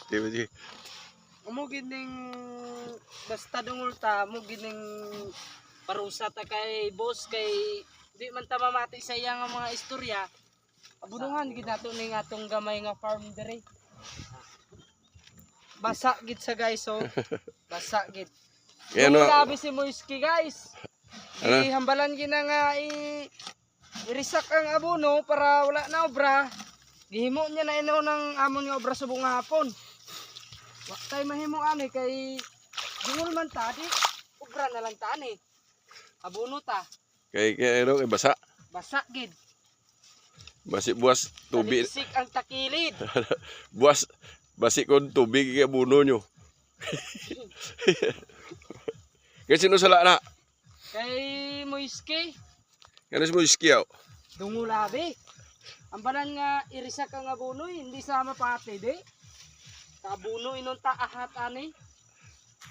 Sige. Amo gining basta dungol ta mo gining parusa ta kay boss kay di man ta mamati sa iya nga mga istorya. Abunungan gid nato ning atong gamay nga farm dire. Basa gid sa guys so. Basa gid. Ano? Grabe si Moiski guys. Ano? Ihambalan gid na nga irisak ang abono para wala na obra. Gihimo niya na ino ng amon nga obra subong nga hapon. Wa tay mahimo ani kay dungol man ta di obra na lang ta ani. Abono ta. Kay ano kay basa. Basa gid. Basi buwas tubig. Talisik ang takilid. Buwas basi kon tubig kay buno nyo. Kaya sino sala na? Kay Moiski Kaya mo iskiyaw. dungulabi. Ang balan nga irisak ang abono hindi sama pati di. Kabuno inon ta ahat ani.